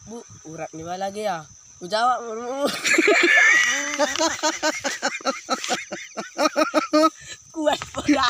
Bu, urat ni lagi ya. Ku jawab mu. Kuat pula.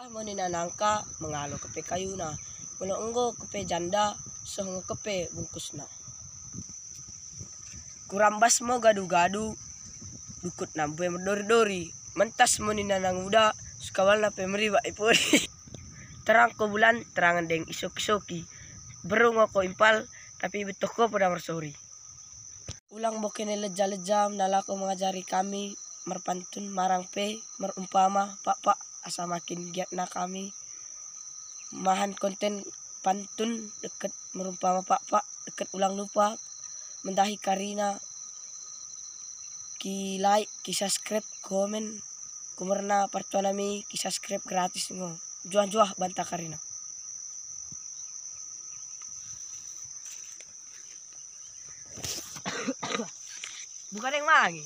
Mo ni nanangka mengalo kepe kayu na. Kulo enggo kepe janda sohongo kepe bungkus na. Kurambas mo gadu-gadu dukut nampu merdori-dori. Mentas mo ni nanang uda sukawal na pemeriba ipori. Terang ko bulan terangan deng isok-isoki. Berung ko impal tapi betok ko pada mersori. Ulang bokene leja-leja nala ko mengajari kami merpantun marang pe merumpama pak asa makin giat na kami mahan konten pantun deket merumpama pak deket ulang lupa mendahi Karina ki like ki subscribe komen kumerna partuanami ki subscribe gratis ngo juah banta Karina bukan yang mangi.